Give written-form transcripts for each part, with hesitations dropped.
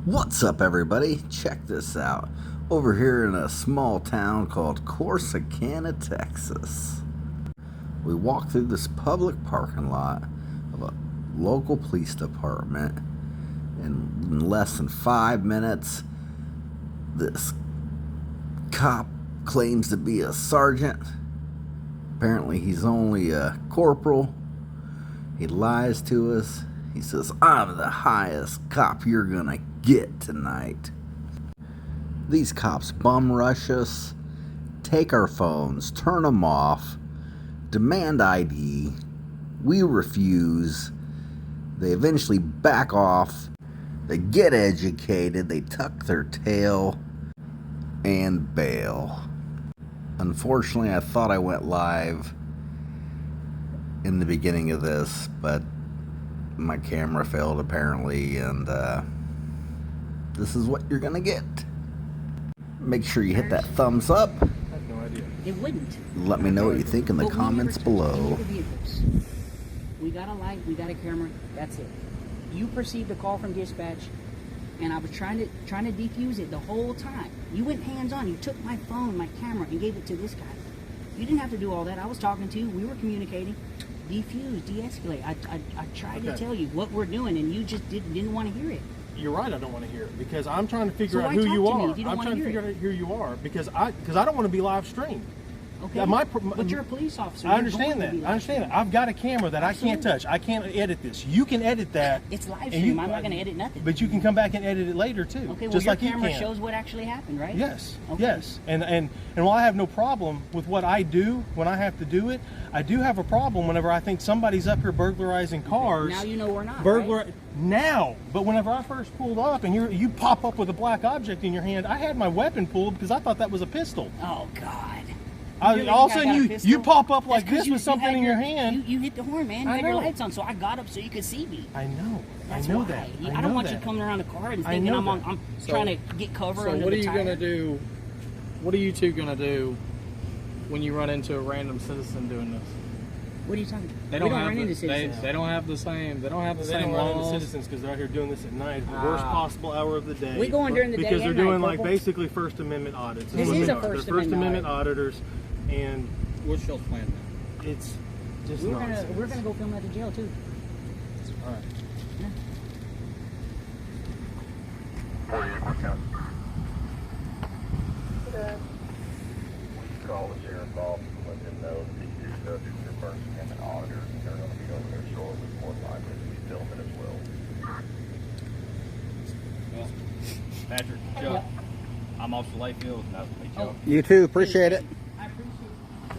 What's up, everybody? Check this out. Over here in a small town called Corsicana, Texas, we walk through this public parking lot of a local police department. In less than 5 minutes, this cop claims to be a sergeant. Apparently, he's only a corporal. He lies to us. He says, "I'm the highest cop you're gonna get tonight." These cops bum rush us, take our phones, turn them off, demand ID. We refuse. They eventually back off. They get educated. They tuck their tail and bail. Unfortunately, I thought I went live in the beginning of this, but my camera failed apparently, and this is what you're gonna get. Make sure you hit that thumbs up. I have no idea. It wouldn't. Let me know what you think in the comments below. We got a light, we got a camera, that's it. You perceived a call from dispatch, and I was trying to defuse it the whole time. You went hands-on. You took my phone, my camera, and gave it to this guy. You didn't have to do all that. I was talking to you. We were communicating. Defuse, de-escalate. I tried to tell you what we're doing, and you just didn't want to hear it. You're right. I don't want to hear it because I'm trying to figure out who you are. I'm trying to figure out who you are because I don't want to be live streamed. Okay. But you're a police officer. I understand that. I understand that. I've got a camera that I can't touch. I can't edit this. You can edit that. It's live stream. I'm not going to edit nothing. But you can come back and edit it later too. Okay. Well, just your like camera you can. shows what actually happened, right? Yes. Okay. Yes. And while I have no problem with what I do when I have to do it, I do have a problem whenever I think somebody's up here burglarizing cars. Now you know we're not. Right? Now, but whenever I first pulled up and you pop up with a black object in your hand, I had my weapon pulled because I thought that was a pistol. Oh God. All of a sudden you pop up like this with something in your hand. You hit the horn, man. You had your lights on, so I got up so you could see me. I know. That's I know why. that. I don't want you coming around the car and thinking I'm trying to get cover under the tire. So what are you gonna do? What are you two gonna do when you run into a random citizen doing this? What are you talking about? They don't run into citizens. They don't have the same. They don't have the same run into laws. citizens because they're out here doing this at night, at the worst possible hour of the day. We going during the day because they're and doing night, like basically First Amendment audits. This is a First Amendment auditors, and what's y'all's plan? it's just we're nonsense. gonna go film at the jail too. All right. Call the sheriff's office and let them know that these two subjects are First Amendment auditors and they're going to be over there shortly, more likely to be filming as well. Well, Patrick, Joe, I'm Officer Layfield. Nice to meet you. You too. Appreciate it. I appreciate it.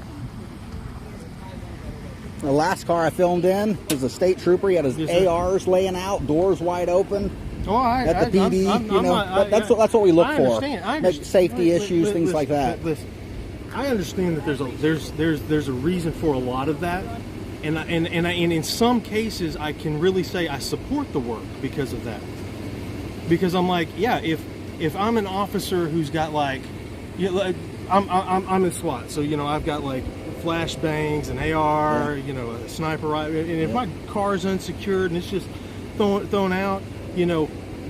The last car I filmed in was a state trooper. He had his ARs laying out, doors wide open. Oh, At the PD, that's what we look for. I understand. Make safety issues, things like that. Listen, I understand that there's a reason for a lot of that, and in some cases I can really say I support the work because of that. Because I'm like, yeah, if I'm an officer who's got like I'm in SWAT, so I've got like flashbangs, an AR, a sniper rifle, and if my car's unsecured and it's just thrown out,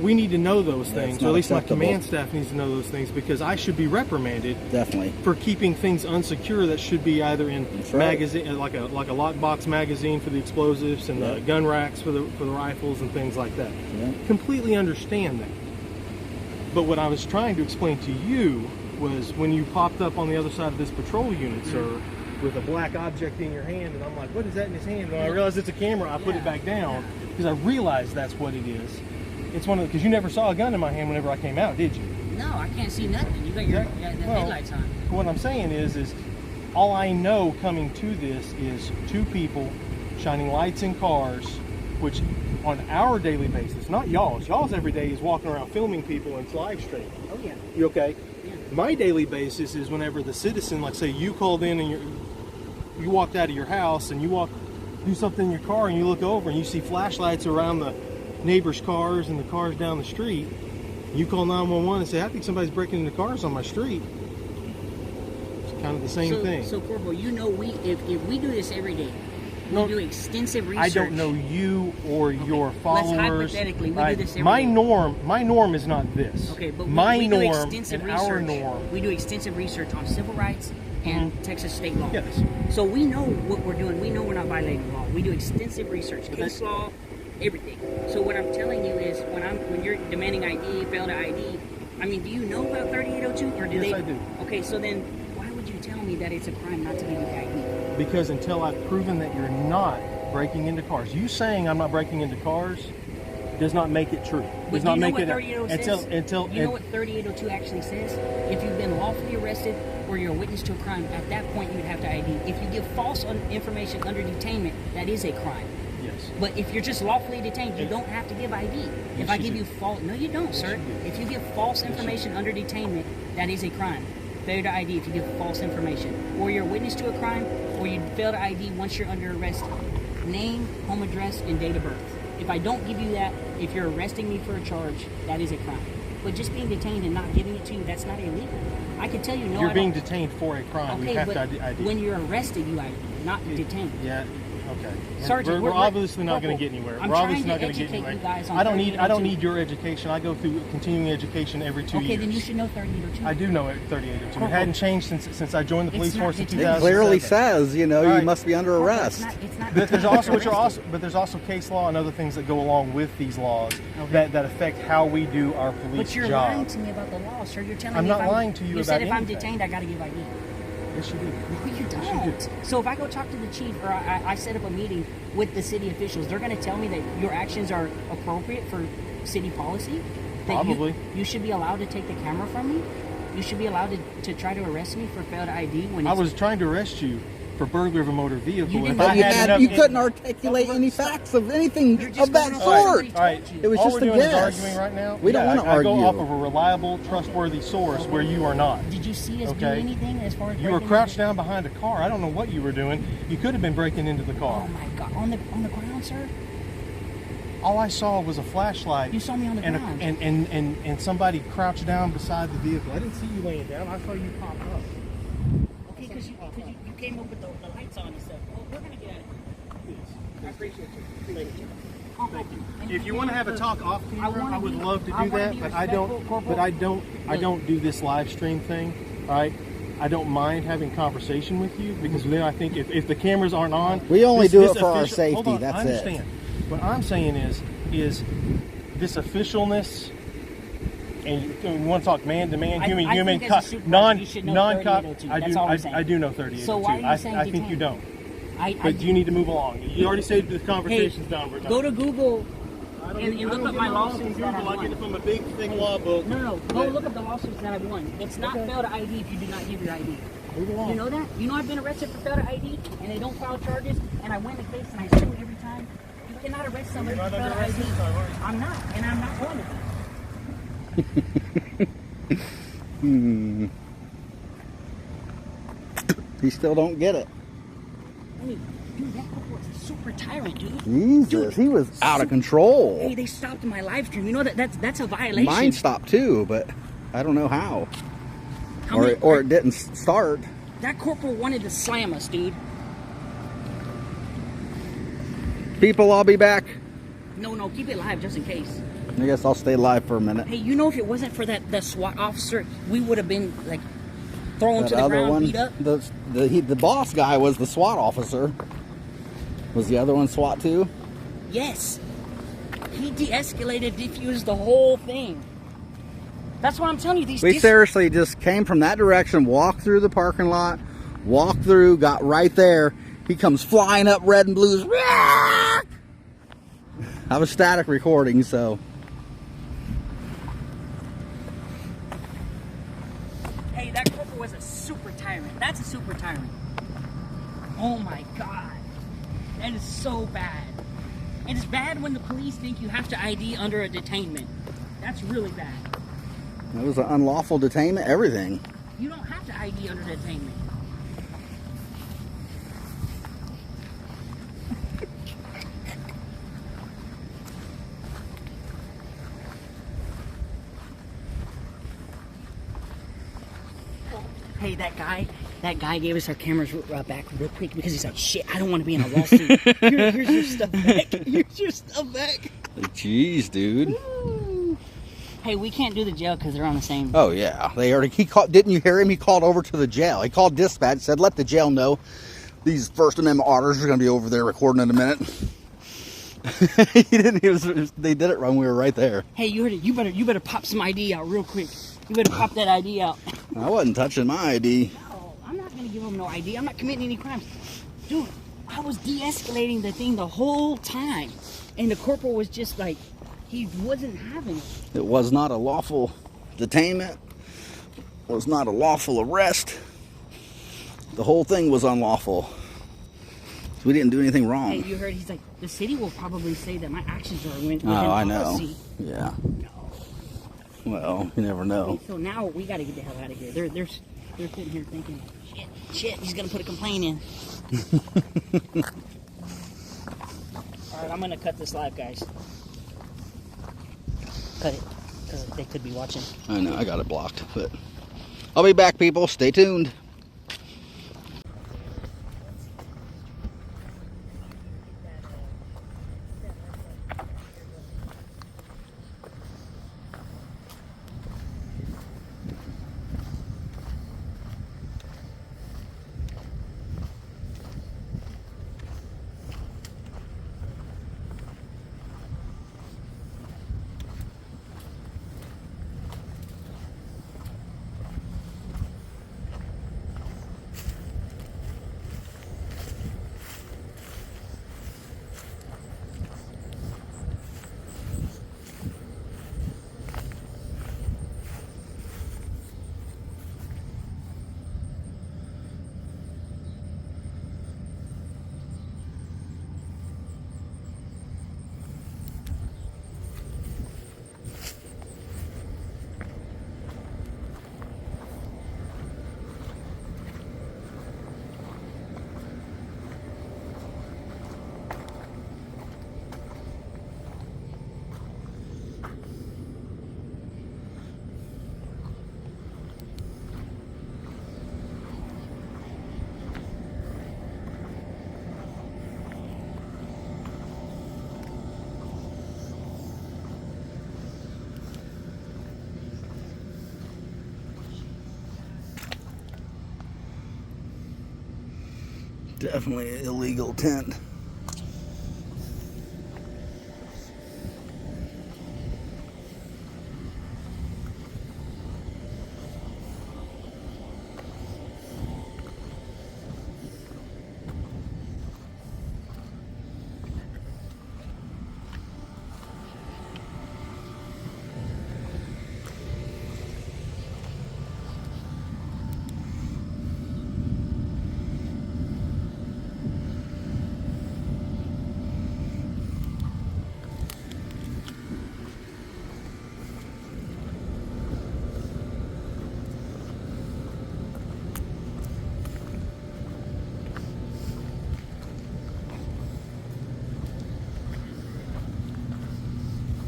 we need to know those things, or at least my command staff needs to know those things, because I should be reprimanded Definitely for keeping things unsecure that should be either in magazine, like a lockbox magazine for the explosives, and gun racks for the rifles and things like that. Completely understand that. But what I was trying to explain to you was when you popped up on the other side of this patrol unit, sir, with a black object in your hand, and I'm like, what is that in his hand? When I realized it's a camera, I put it back down because I realized that's what it is. It's one of because you never saw a gun in my hand whenever I came out, did you? No, I can't see nothing. You got your headlights on. What I'm saying is all I know coming to this is two people shining lights in cars, which on our daily basis, not y'all's. Y'all's every day is walking around filming people and live streaming. Oh yeah. You okay? Yeah. My daily basis is whenever the citizen, like say you called in and you walked out of your house and you do something in your car and you look over and you see flashlights around the neighbors' cars and the cars down the street. You call 911 and say, I think somebody's breaking into cars on my street. It's kind of the same thing. So Corporal, if we do this every day, No, do extensive research. I don't know you or your followers. Let's hypothetically, we do this every my day. norm is not this. Okay, but my we do norm extensive and research. our norm. We do extensive research on civil rights and Texas state law. Yes. So we know what we're doing. We know we're not violating law. We do extensive research, case law, everything. So what I'm telling you is, when you're demanding ID, failed ID, I mean, do you know about 3802 or do Yes, they? I do. Okay, so then why would you tell me that it's a crime not to give you the ID? Because until I've proven that you're not breaking into cars, you saying I'm not breaking into cars does not make it true. But Does not you know make what it 3802 says? until You know what 3802 actually says? If you've been lawfully arrested or you're a witness to a crime, at that point you would have to ID. If you give false information under detainment, that is a crime. Yes. But if you're just lawfully detained, you don't have to give ID. If I you give do. you false, no, you don't, sir. If you give false information under detainment, that is a crime. Failure to ID if you give false information, or you're a witness to a crime, or you fail to ID once you're under arrest. Name, home address, and date of birth. If I don't give you that, if you're arresting me for a charge, that is a crime. But just being detained and not giving it to you, that's not illegal. I can tell you, no, You're I being don't. detained for a crime. Okay, You have but to ID. when you're arrested, you ID, not detained. Yeah. Okay. Sergeant, we're we're- obviously not going to Corporal, get anywhere. I'm We're trying obviously to not going to get educate anywhere. you guys on I don't need 3802. your education. I go through continuing education every 2 years. Okay, then you should know 3802. I do know it 3802. It Corporal. hadn't changed since I joined the It's police not force in detained. It 2007. clearly says, you know, All right. you must be under Corporal, arrest. It's not But there's also arrested. but there's also case law and other things that go along with these laws Okay. that affect how we do our police But you're job. lying to me about the law, sir. You're telling I'm me not if lying to you You said about if I'm anything. detained, I got to give ID. Yes, you do. No, you Yes, you don't. So if I go talk to the chief, or I set up a meeting with the city officials, they're going to tell me that your actions are appropriate for city policy. That Probably. You should be allowed to take the camera from me. You should be allowed to try to arrest me for failed ID when I it's, was trying to arrest you for burglary of a motor vehicle. You and didn't- if I But you, had enough, you couldn't articulate any facts of anything You're just of that going off sort. somebody All right. told you. It was all just we're a doing is guess. arguing right now. We don't Yeah, wanna I go argue. off of a reliable, trustworthy source where you are not. Did you see us do Okay. anything as far as You were breaking crouched into- down behind a car. I don't know what you were doing. You could have been breaking into the car. Oh my God! On the ground, sir. All I saw was a flashlight. You saw me on the and, ground. and somebody crouched down beside the vehicle. I didn't see you laying down. I saw you pop up. Okay, because you came up with the lights on and stuff. Well, we're gonna get out of here. I appreciate you. Thank you. Thank you. If you want to have a talk off camera, wanna I would be- love to I do wanna that, be but I don't. respectful, Corporal. I don't do this live stream thing. All right. I don't mind having conversation with you because then I think if the cameras aren't on, We only do it for our hold safety, on, that's I it. understand. What I'm saying is this officialness, and you want to talk man to man, human, I human, think as a supervisor, non you should know non cop. 3802. I That's do. all I'm saying. I do know 3802. So why are you saying I think you detained? don't. But you need to move along. You already said the conversation's done. We're done. Go to Google I don't and get- I look don't up get my lost lawsuits in that Google. I've I get it won. from a big thick law book. No. Go look up the lawsuits that I've won. It's not failed ID if you do not give your ID. Move along. You know that? You know I've been arrested for failed ID and they don't file charges and I win the case and I sue every time. You cannot arrest somebody You're for not failed under arrest ID. this time, are you? I'm not, and I'm not going to be. You still don't get it. Hey, dude, that corporal is a super tyrant, dude. Jesus, Dude, he was out of control. Hey, they stopped my live stream. You know that's a violation. Mine stopped too, but I don't know how. How many- Or it didn't start. That corporal wanted to slam us, dude. People, I'll be back. No, keep it live just in case. I guess I'll stay live for a minute. Hey, you know if it wasn't for that SWAT officer, we would have been like thrown That to the other ground, one, beat up. the boss guy was the SWAT officer. Was the other one SWAT too? Yes. He de-escalated, defused the whole thing. That's what I'm telling you. We seriously just came from that direction, walked through the parking lot, walked through, got right there. He comes flying up red and blues. I was static recording, so. Hey, that corporal was a super tyrant. That's a super tyrant. Oh my God. That is so bad. And it's bad when the police think you have to ID under a detainment. That's really bad. It was an unlawful detainment, everything. You don't have to ID under detainment. Hey, that guy gave us our cameras back real quick because he's like, shit, I don't want to be in a lawsuit. Here's your stuff back. Here's your stuff back. Jeez, dude. Woo. Hey, we can't do the jail because they're on the same. Oh yeah, he called. Didn't you hear him? He called over to the jail. He called dispatch, said, "Let the jail know these First Amendment auditors are going to be over there recording in a minute." He didn't. They did it when we were right there. Hey, you heard it. You better pop some ID out real quick. You better pop that ID out. I wasn't touching my ID. No, I'm not gonna give him no ID. I'm not committing any crimes, dude. I was de-escalating the thing the whole time, and the corporal was just like, he wasn't having it. It was not a lawful detainment. It was not a lawful arrest. The whole thing was unlawful. We didn't do anything wrong. Hey, you heard? He's like, the city will probably say that my actions are within I know. policy. Yeah. No. Well, you never know. Okay, so now we got to get the hell out of here. They're sitting here thinking, shit, he's gonna put a complaint in. All right, I'm gonna cut this live, guys. Cut it, because they could be watching. I know, I got it blocked, but I'll be back, people. Stay tuned. Definitely an illegal tent.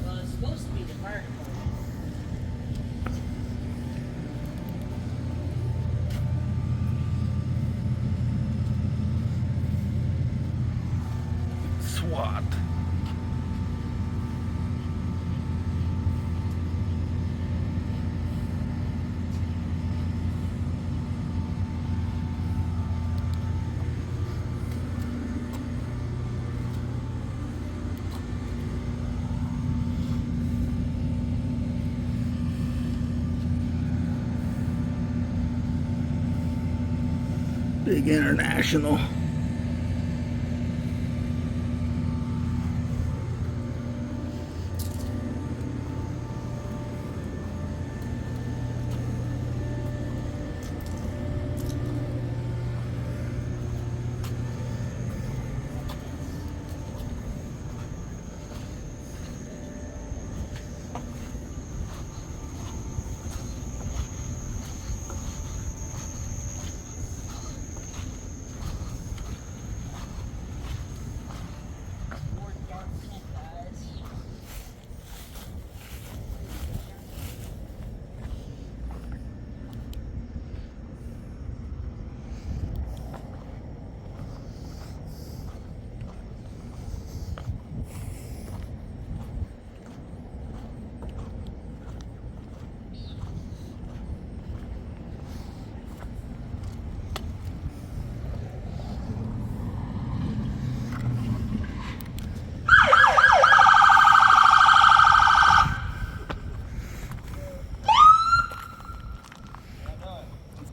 Well, it's supposed to be the fire department. SWAT. Big international.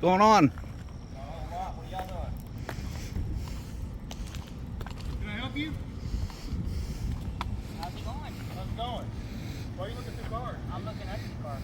going on? What are y'all doing? Can I help you? How's it going? How's it going? Why are you looking through cars? I'm looking at the car.